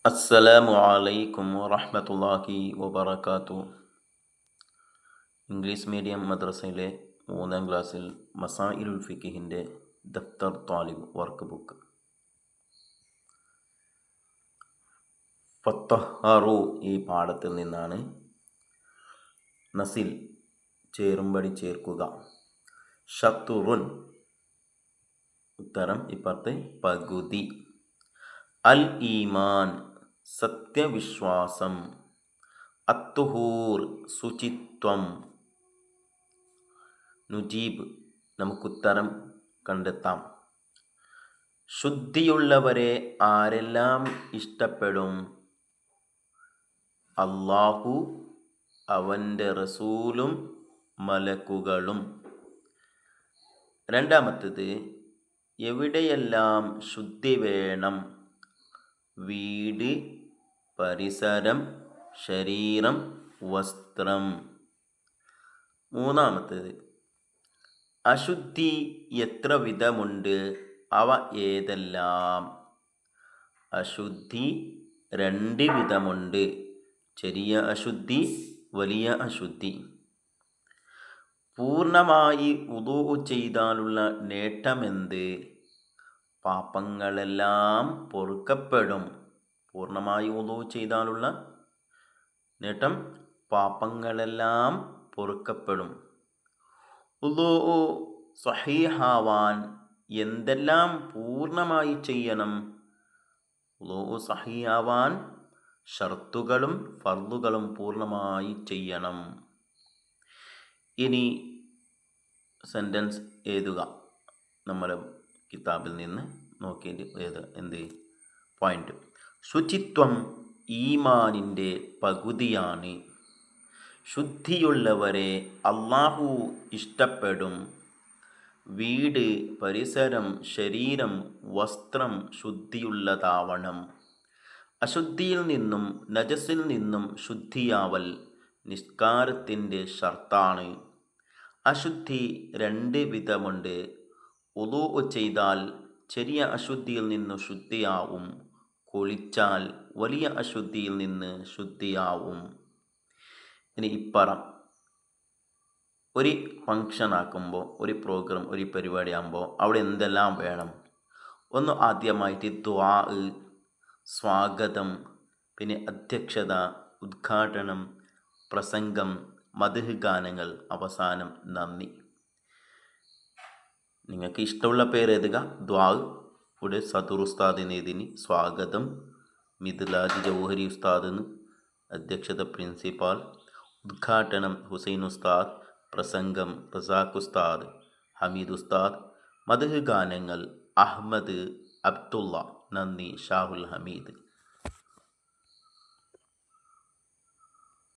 അസ്സലാമു അലൈക്കും വറഹ്മത്തുള്ളാഹി വബറകാതുഹു. ഇംഗ്ലീഷ് മീഡിയം മദ്രസയിലെ 3-ാം ക്ലാസ്സിൽ മസായിലുൽ ഫിഖിൻ്റെ ദഫ്തർ ത്വാലിബ് വർക്ക് ബുക്ക്. ഫത്തഹറു ഈ പാഠത്തിൽ നിന്നാണ്. നസിൽ ചേരുംപടി ചേർക്കുക. ഷത്തുറുൻ ഉത്തരം ഇപ്പുറത്ത് പകുതി. അൽ ഈമാൻ സത്യവിശ്വാസം. അത്തുഹൂർ ശുചിത്വം. നുജീബ് നമുക്കുത്തരം കണ്ടെത്താം. ശുദ്ധിയുള്ളവരെ ആരെല്ലാം ഇഷ്ടപ്പെടും? അല്ലാഹു, അവൻ്റെ റസൂലും മലക്കുകളും. രണ്ടാമത്തേത്, എവിടെയെല്ലാം ശുദ്ധി വേണം? വീട്, പരിസരം, ശരീരം, വസ്ത്രം. മൂന്നാമത്തേത്, അശുദ്ധി എത്ര വിധമുണ്ട്? അവ ഏതെല്ലാം? അശുദ്ധി 2 വിധമുണ്ട്. ചെറിയ അശുദ്ധി, വലിയ അശുദ്ധി. പൂർണ്ണമായി വുളൂ ചെയ്താലുള്ള നേട്ടമെന്ത്? പാപങ്ങളെല്ലാം പൊറുക്കപ്പെടും. പൂർണ്ണമായി വുളൂ ചെയ്താലുള്ള നേട്ടം പാപങ്ങളെല്ലാം പൊറുക്കപ്പെടും. വുളൂ സഹീഹാവാൻ എന്തെല്ലാം പൂർണ്ണമായി ചെയ്യണം? വുളൂ സഹീഹാവാൻ ഷർത്തുകളും ഫർളുകളും പൂർണ്ണമായി ചെയ്യണം. ഇനി സെൻറ്റൻസ് എഴുതുക. നമ്മുടെ കിതാബിൽ നിന്ന് നോക്കിയിട്ട് എന്ത് പോയിന്റ്. ശുചിത്വം ഈമാനിൻ്റെ പകുതിയാണ്. ശുദ്ധിയുള്ളവരെ അല്ലാഹു ഇഷ്ടപ്പെടും. വീട്, പരിസരം, ശരീരം, വസ്ത്രം ശുദ്ധിയുള്ളതാവണം. അശുദ്ധിയിൽ നിന്നും നജസിൽ നിന്നും ശുദ്ധിയാവൽ നിസ്കാരത്തിൻ്റെ ഷർത്താണ്. അശുദ്ധി 2 വിധമുണ്ട്. വുളൂ ചെയ്താൽ ചെറിയ അശുദ്ധിയിൽ നിന്ന് ശുദ്ധിയാവും. കുളിച്ചാൽ വലിയ അശുദ്ധിയിൽ നിന്ന് ശുദ്ധിയാവും. ഇനി ഇപ്പറം ഒരു ഫങ്ഷൻ ആക്കുമ്പോൾ, ഒരു പ്രോഗ്രാം, ഒരു പരിപാടി ആകുമ്പോൾ അവിടെ എന്തെല്ലാം വേണം? ഒന്ന് ആദ്യമായിട്ട് ദുആ, സ്വാഗതം, പിന്നെ അധ്യക്ഷത, ഉദ്ഘാടനം, പ്രസംഗം, മദ്ഹ് ഗാനങ്ങൾ, അവസാനം നന്ദി. നിങ്ങൾക്ക് ഇഷ്ടമുള്ള പേര് എഴുതുക. ദുആ ഇവിടെ സദുർ ഉസ്താദിന് എഴുതിന്, സ്വാഗതം മിദ്ലാജ് ജൗഹരി ഉസ്താദിന്, അധ്യക്ഷത പ്രിൻസിപ്പാൾ, ഉദ്ഘാടനം ഹുസൈൻ ഉസ്താദ്, പ്രസംഗം റസാഖ് ഉസ്താദ്, ഹമീദ് ഉസ്താദ്, മദ്ഹ് ഗാനങ്ങൾ അഹ്മദ് അബ്ദുള്ള, നന്ദി ഷാഹുൽ ഹമീദ്.